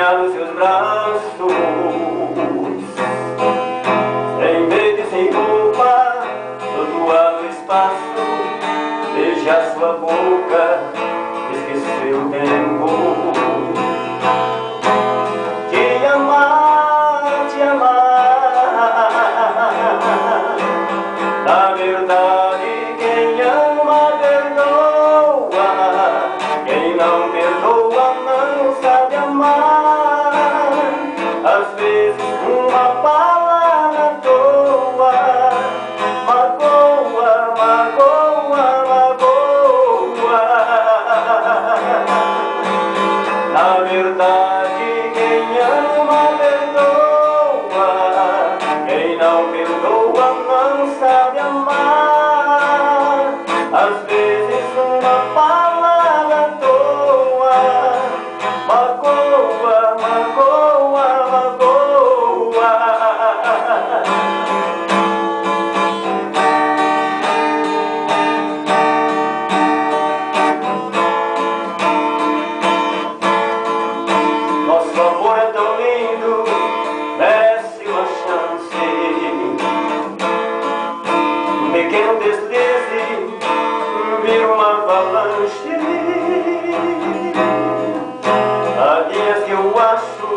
sonhar nos seus braços, sem medo e sem roupa, flutuar no espaço. Beijar sua boca, esquecer o tempo. Te amar, te amar. Na verdade, quem ama perdoa, quem não perdoa não sabe amar. Às vezes uma palavra à toa magoa, magoa, magoa. Na verdade, quem ama perdoa, quem não perdoa não sabe amar. Às vezes uma palavra à toa magoa, magoa, magoa. Nosso amor é tão lindo, merece uma chance. Um pequeno deslize vira uma avalanche. Há dias que eu acho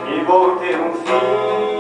que vou ter um fim.